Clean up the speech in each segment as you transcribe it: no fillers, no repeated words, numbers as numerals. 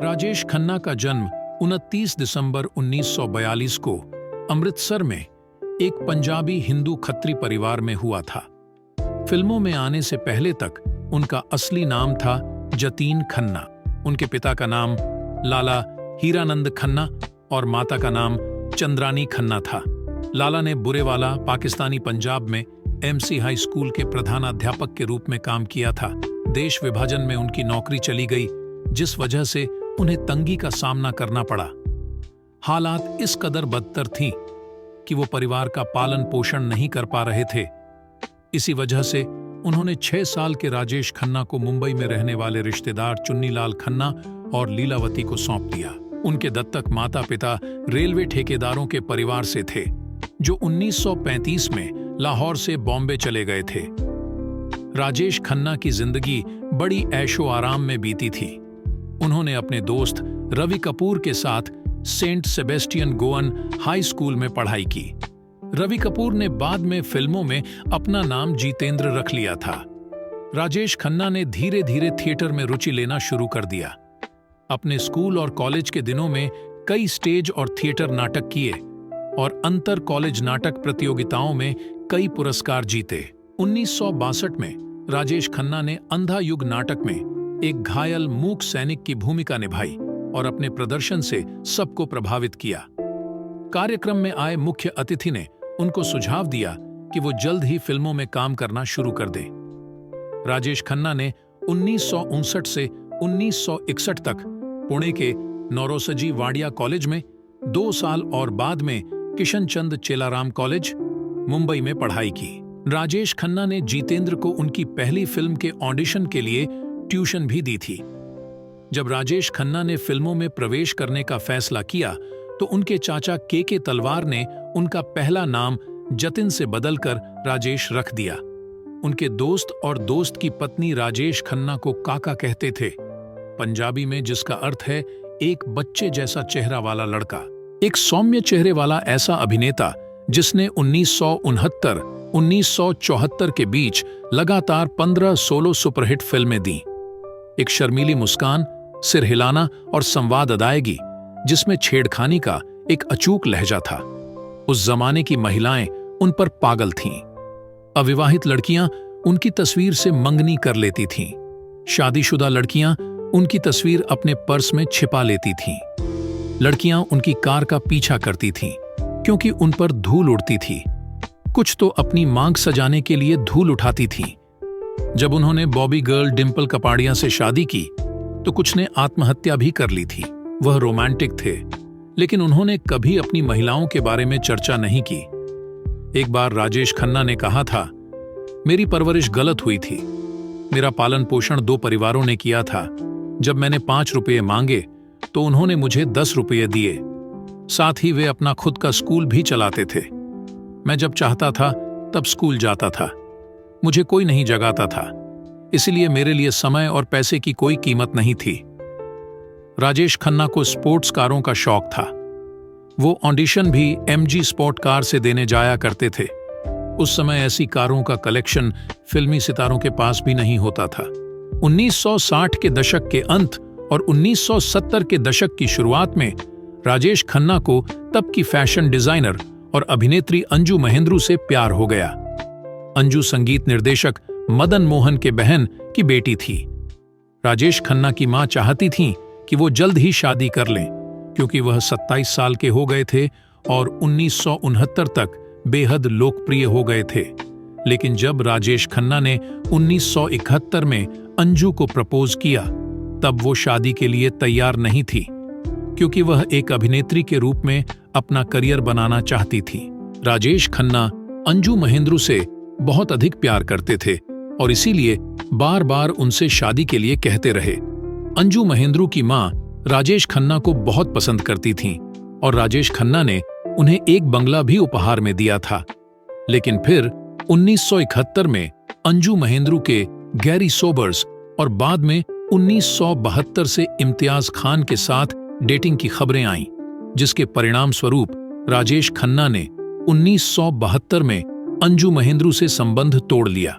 राजेश खन्ना का जन्म 29 दिसंबर 1942 को अमृतसर में एक पंजाबी हिंदू खत्री परिवार में हुआ था। फिल्मों में आने से पहले तक उनका असली नाम था जतीन खन्ना। उनके पिता का नाम लाला हीरानंद खन्ना और माता का नाम चंद्रानी खन्ना था। लाला ने बुरेवाला, पाकिस्तानी पंजाब में एमसी हाई स्कूल के प्रधानाध्यापक के रूप में काम किया था। देश विभाजन में उनकी नौकरी चली गई, जिस वजह से उन्हें तंगी का सामना करना पड़ा। हालात इस कदर बदतर थीं कि वो परिवार का पालन पोषण नहीं कर पा रहे थे। इसी वजह से उन्होंने 6 साल के राजेश खन्ना को मुंबई में रहने वाले रिश्तेदार चुन्नीलाल खन्ना और लीलावती को सौंप दिया। उनके दत्तक माता पिता रेलवे ठेकेदारों के परिवार से थे, जो 1935 में लाहौर से बॉम्बे चले गए थे। राजेश खन्ना की जिंदगी बड़ी ऐशो आराम में बीती थी। उन्होंने अपने दोस्त रवि कपूर के साथ Saint Sebastian Goan High School में पढ़ाई की। रवि कपूर ने बाद में फिल्मों में अपना नाम जितेंद्र रख लिया था। राजेश खन्ना ने धीरे धीरे थिएटर में रुचि लेना शुरू कर दिया। अपने स्कूल और कॉलेज के दिनों में कई स्टेज और थिएटर नाटक किए और अंतर कॉलेज नाटक प्रतियोगिताओं में कई पुरस्कार जीते। 1962 में राजेश खन्ना ने अंधा युग नाटक में एक घायल मूक सैनिक की भूमिका निभाई और अपने प्रदर्शन से सबको प्रभावित किया। कार्यक्रम में आए मुख्य अतिथि ने उनको सुझाव दिया कि वो जल्द ही फिल्मों में काम करना शुरू कर दें। राजेश खन्ना ने 1959 से 1961 तक पुणे के नौरोसजी वाडिया कॉलेज में 2 साल और बाद में किशन चंद चेलाराम कॉलेज, मुंबई में पढ़ाई की। राजेश खन्ना ने जितेंद्र को उनकी पहली फिल्म के ऑडिशन के लिए ट्यूशन भी दी थी। जब राजेश खन्ना ने फिल्मों में प्रवेश करने का फैसला किया तो उनके चाचा के तलवार ने उनका पहला नाम जतिन से बदलकर राजेश रख दिया। उनके दोस्त और दोस्त की पत्नी राजेश खन्ना को काका कहते थे, पंजाबी में जिसका अर्थ है एक बच्चे जैसा चेहरा वाला लड़का। एक सौम्य चेहरे वाला ऐसा अभिनेता जिसने 1969 1974 के बीच लगातार 15 सोलो सुपरहिट फिल्में दी। एक शर्मीली मुस्कान, सिर हिलाना और संवाद अदायगी जिसमें छेड़खानी का एक अचूक लहजा था। उस जमाने की महिलाएं उन पर पागल थीं। अविवाहित लड़कियां उनकी तस्वीर से मंगनी कर लेती थीं। शादीशुदा लड़कियां उनकी तस्वीर अपने पर्स में छिपा लेती थीं। लड़कियां उनकी कार का पीछा करती थीं क्योंकि उन पर धूल उड़ती थी। कुछ तो अपनी मांग सजाने के लिए धूल उठाती थीं। जब उन्होंने बॉबी गर्ल डिंपल कपाड़िया से शादी की तो कुछ ने आत्महत्या भी कर ली थी। वह रोमांटिक थे, लेकिन उन्होंने कभी अपनी महिलाओं के बारे में चर्चा नहीं की। एक बार राजेश खन्ना ने कहा था, मेरी परवरिश गलत हुई थी। मेरा पालन पोषण 2 परिवारों ने किया था। जब मैंने 5 रुपये मांगे तो उन्होंने मुझे 10 रुपये दिए। साथ ही वे अपना खुद का स्कूल भी चलाते थे। मैं जब चाहता था तब स्कूल जाता था। मुझे कोई नहीं जगाता था, इसलिए मेरे लिए समय और पैसे की कोई कीमत नहीं थी। राजेश खन्ना को स्पोर्ट्स कारों का शौक था। वो ऑडिशन भी एमजी स्पोर्ट कार से देने जाया करते थे। उस समय ऐसी कारों का कलेक्शन फिल्मी सितारों के पास भी नहीं होता था। 1960 के दशक के अंत और 1970 के दशक की शुरुआत में राजेश खन्ना को तब की फैशन डिजाइनर और अभिनेत्री अंजू महेंद्रू से प्यार हो गया। अंजू संगीत निर्देशक मदन मोहन के बहन की बेटी थी। राजेश खन्ना की मां चाहती थीं कि वो जल्द ही शादी कर लें, क्योंकि वह 27 साल के हो गए थे और 1969 तक बेहद लोकप्रिय हो गए थे। लेकिन जब राजेश खन्ना ने 1971 में अंजू को प्रपोज किया, तब वो शादी के लिए तैयार नहीं थी, क्योंकि वह एक अभिनेत्री के रूप में अपना करियर बनाना चाहती थी। राजेश खन्ना अंजू महेंद्रू से बहुत अधिक प्यार करते थे और इसीलिए बार बार उनसे शादी के लिए कहते रहे। अंजू महेंद्रू की मां राजेश खन्ना को बहुत पसंद करती थीं और राजेश खन्ना ने उन्हें एक बंगला भी उपहार में दिया था। लेकिन फिर 1971 में अंजू महेंद्रू के गैरी सोबर्स और बाद में 1972 से इम्तियाज खान के साथ डेटिंग की खबरें आईं, जिसके परिणाम स्वरूप राजेश खन्ना ने 1972 में अंजू महेंद्रू से संबंध तोड़ लिया।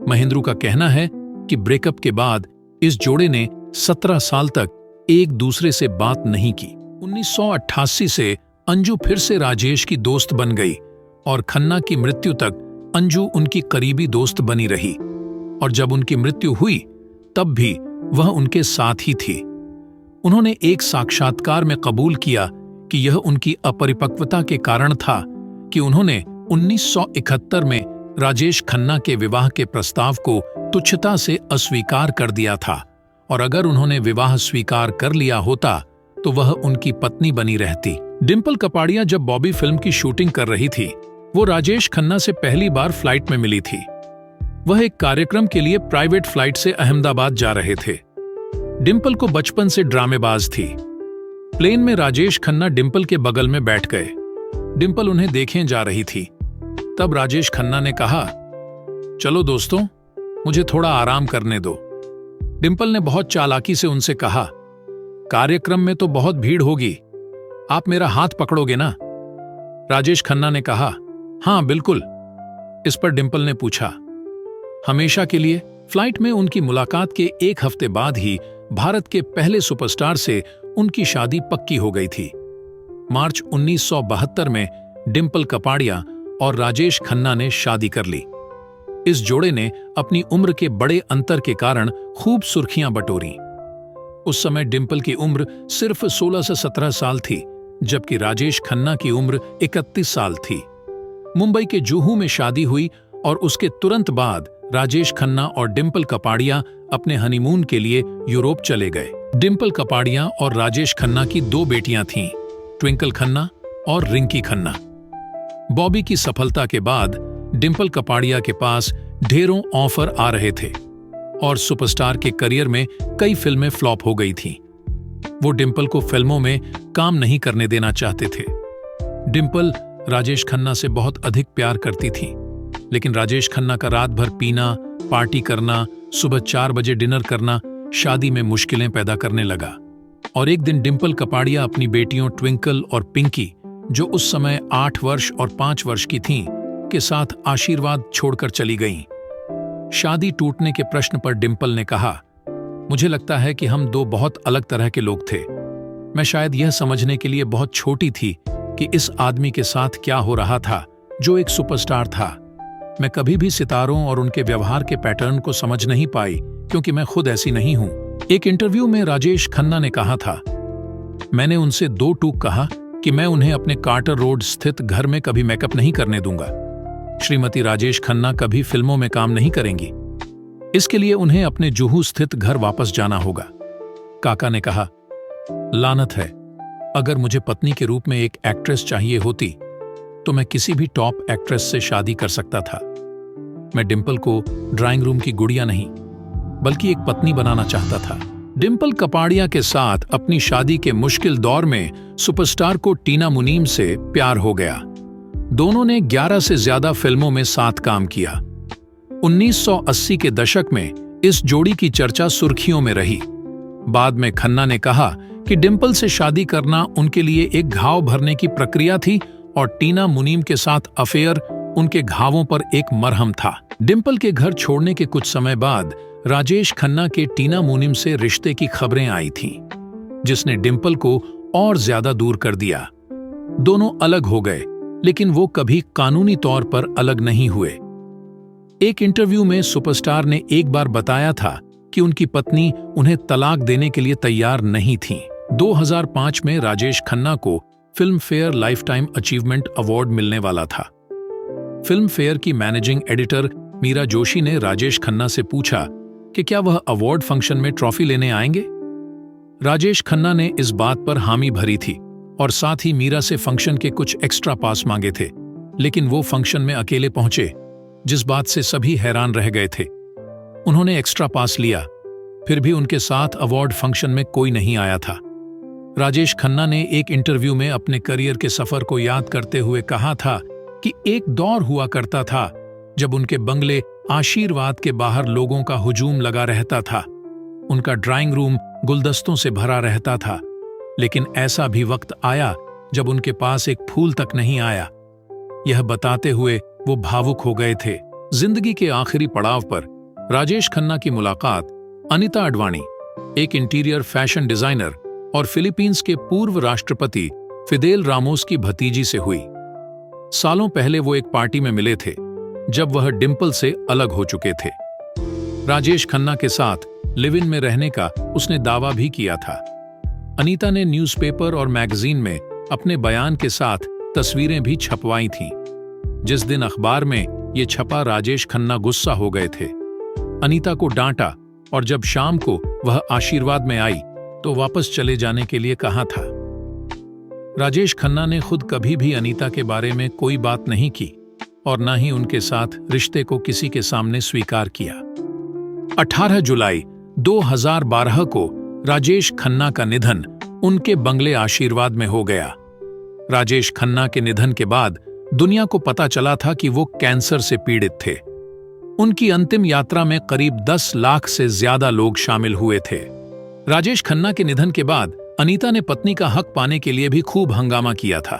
महेंद्रू का कहना है कि ब्रेकअप के बाद इस जोड़े ने 17 साल तक एक दूसरे से बात नहीं की। 1988 से अंजू फिर से राजेश की दोस्त बन गई और खन्ना की मृत्यु तक अंजू उनकी करीबी दोस्त बनी रही, और जब उनकी मृत्यु हुई तब भी वह उनके साथ ही थी। उन्होंने एक साक्षात्कार में कबूल किया कि यह उनकी अपरिपक्वता के कारण था कि उन्होंने 1971 में राजेश खन्ना के विवाह के प्रस्ताव को तुच्छता से अस्वीकार कर दिया था, और अगर उन्होंने विवाह स्वीकार कर लिया होता तो वह उनकी पत्नी बनी रहती। डिंपल कपाड़िया जब बॉबी फिल्म की शूटिंग कर रही थी, वो राजेश खन्ना से पहली बार फ्लाइट में मिली थी। वह एक कार्यक्रम के लिए प्राइवेट फ्लाइट से अहमदाबाद जा रहे थे। डिंपल को बचपन से ड्रामेबाज थी। प्लेन में राजेश खन्ना डिंपल के बगल में बैठ गए। डिंपल उन्हें देखें जा रही थी। तब राजेश खन्ना ने कहा, चलो दोस्तों, मुझे थोड़ा आराम करने दो। डिंपल ने बहुत चालाकी से उनसे कहा, कार्यक्रम में तो बहुत भीड़ होगी, आप मेरा हाथ पकड़ोगे ना? राजेश खन्ना ने कहा, हाँ बिल्कुल। इस पर डिंपल ने पूछा, हमेशा के लिए? फ्लाइट में उनकी मुलाकात के एक हफ्ते बाद ही भारत के पहले सुपरस्टार से उनकी शादी पक्की हो गई थी। मार्च 1972 में डिंपल कपाड़िया और राजेश खन्ना ने शादी कर ली। इस जोड़े ने अपनी उम्र के बड़े अंतर के कारण खूब सुर्खियां बटोरी। उस समय डिंपल की उम्र सिर्फ 16 से 17 साल थी, जबकि राजेश खन्ना की उम्र 31 साल थी। मुंबई के जुहू में शादी हुई और उसके तुरंत बाद राजेश खन्ना और डिंपल कपाड़िया अपने हनीमून के लिए यूरोप चले गए। डिंपल कपाड़िया और राजेश खन्ना की 2 बेटियां थीं, ट्विंकल खन्ना और रिंकी खन्ना। बॉबी की सफलता के बाद डिंपल कपाड़िया के पास ढेरों ऑफर आ रहे थे और सुपरस्टार के करियर में कई फिल्में फ्लॉप हो गई थीं। वो डिंपल को फिल्मों में काम नहीं करने देना चाहते थे। डिंपल राजेश खन्ना से बहुत अधिक प्यार करती थी, लेकिन राजेश खन्ना का रात भर पीना, पार्टी करना, सुबह 4 बजे डिनर करना शादी में मुश्किलें पैदा करने लगा। और एक दिन डिंपल कपाड़िया अपनी बेटियों ट्विंकल और पिंकी, जो उस समय 8 वर्ष और 5 वर्ष की थीं, के साथ आशीर्वाद छोड़कर चली गईं। शादी टूटने के प्रश्न पर डिंपल ने कहा, मुझे लगता है कि हम 2 बहुत अलग तरह के लोग थे। मैं शायद यह समझने के लिए बहुत छोटी थी कि इस आदमी के साथ क्या हो रहा था जो एक सुपरस्टार था। मैं कभी भी सितारों और उनके व्यवहार के पैटर्न को समझ नहीं पाई, क्योंकि मैं खुद ऐसी नहीं हूं। एक इंटरव्यू में राजेश खन्ना ने कहा था, मैंने उनसे 2 टूक कहा कि मैं उन्हें अपने कार्टर रोड स्थित घर में कभी मेकअप नहीं करने दूंगा। श्रीमती राजेश खन्ना कभी फिल्मों में काम नहीं करेंगी। इसके लिए उन्हें अपने जुहू स्थित घर वापस जाना होगा। काका ने कहा, लानत है, अगर मुझे पत्नी के रूप में एक एक्ट्रेस चाहिए होती तो मैं किसी भी टॉप एक्ट्रेस से शादी कर सकता था। मैं डिंपल को ड्राइंग रूम की गुड़िया नहीं, बल्कि एक पत्नी बनाना चाहता था। डिंपल कपाड़िया के साथ अपनी शादी के मुश्किल दौर में सुपरस्टार को टीना मुनीम से प्यार हो गया। दोनों ने 11 से ज्यादा फिल्मों में साथ काम किया। 1980 के दशक में इस जोड़ी की चर्चा सुर्खियों में रही। बाद में खन्ना ने कहा कि डिंपल से शादी करना उनके लिए एक घाव भरने की प्रक्रिया थी और टीना मुनीम के साथ अफेयर उनके घावों पर एक मरहम था। डिंपल के घर छोड़ने के कुछ समय बाद राजेश खन्ना के टीना मुनीम से रिश्ते की खबरें आई थीं, जिसने डिंपल को और ज्यादा दूर कर दिया। दोनों अलग हो गए, लेकिन वो कभी कानूनी तौर पर अलग नहीं हुए। एक इंटरव्यू में सुपरस्टार ने एक बार बताया था कि उनकी पत्नी उन्हें तलाक देने के लिए तैयार नहीं थी। 2005 में राजेश खन्ना को film fair life time achievement award मिलने वाला था। फिल्म फेयर की मैनेजिंग एडिटर मीरा जोशी ने राजेश खन्ना से पूछा कि क्या वह अवार्ड फंक्शन में ट्रॉफी लेने आएंगे। राजेश खन्ना ने इस बात पर हामी भरी थी और साथ ही मीरा से फंक्शन के कुछ एक्स्ट्रा पास मांगे थे, लेकिन वो फंक्शन में अकेले पहुंचे, जिस बात से सभी हैरान रह गए थे। उन्होंने एक्स्ट्रा पास लिया, फिर भी उनके साथ अवार्ड फंक्शन में कोई नहीं आया था। राजेश खन्ना ने एक इंटरव्यू में अपने करियर के सफर को याद करते हुए कहा था कि एक दौर हुआ करता था जब उनके बंगले आशीर्वाद के बाहर लोगों का हुजूम लगा रहता था। उनका ड्राइंग रूम गुलदस्तों से भरा रहता था, लेकिन ऐसा भी वक्त आया जब उनके पास एक फूल तक नहीं आया। यह बताते हुए वो भावुक हो गए थे। जिंदगी के आखिरी पड़ाव पर राजेश खन्ना की मुलाकात अनीता अडवाणी, एक इंटीरियर फैशन डिजाइनर और फिलीपींस के पूर्व राष्ट्रपति फिदेल रामोस की भतीजी से हुई। सालों पहले वो एक पार्टी में मिले थे जब वह डिंपल से अलग हो चुके थे। राजेश खन्ना के साथ लिव इन में रहने का उसने दावा भी किया था। अनीता ने न्यूज़पेपर और मैगजीन में अपने बयान के साथ तस्वीरें भी छपवाई थीं। जिस दिन अखबार में ये छपा, राजेश खन्ना गुस्सा हो गए थे, अनीता को डांटा और जब शाम को वह आशीर्वाद में आई तो वापस चले जाने के लिए कहा था। राजेश खन्ना ने खुद कभी भी अनीता के बारे में कोई बात नहीं की और न ही उनके साथ रिश्ते को किसी के सामने स्वीकार किया। 18 जुलाई 2012 को राजेश खन्ना का निधन उनके बंगले आशीर्वाद में हो गया। राजेश खन्ना के निधन के बाद दुनिया को पता चला था कि वो कैंसर से पीड़ित थे। उनकी अंतिम यात्रा में करीब 10 लाख से ज्यादा लोग शामिल हुए थे। राजेश खन्ना के निधन के बाद अनीता ने पत्नी का हक पाने के लिए भी खूब हंगामा किया था।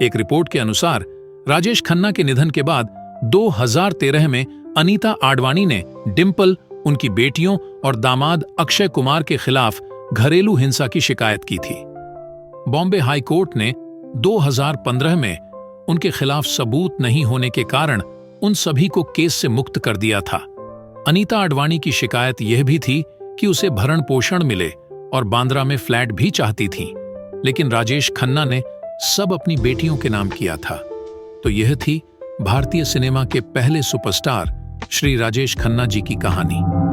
एक रिपोर्ट के अनुसार राजेश खन्ना के निधन के बाद 2013 में अनीता आडवाणी ने डिंपल, उनकी बेटियों और दामाद अक्षय कुमार के खिलाफ घरेलू हिंसा की शिकायत की थी। बॉम्बे हाई कोर्ट ने 2015 में उनके खिलाफ सबूत नहीं होने के कारण उन सभी को केस से मुक्त कर दिया था। अनीता आडवाणी की शिकायत यह भी थी कि उसे भरण पोषण मिले और बांद्रा में फ्लैट भी चाहती थी, लेकिन राजेश खन्ना ने सब अपनी बेटियों के नाम किया था। तो यह थी भारतीय सिनेमा के पहले सुपरस्टार श्री राजेश खन्ना जी की कहानी।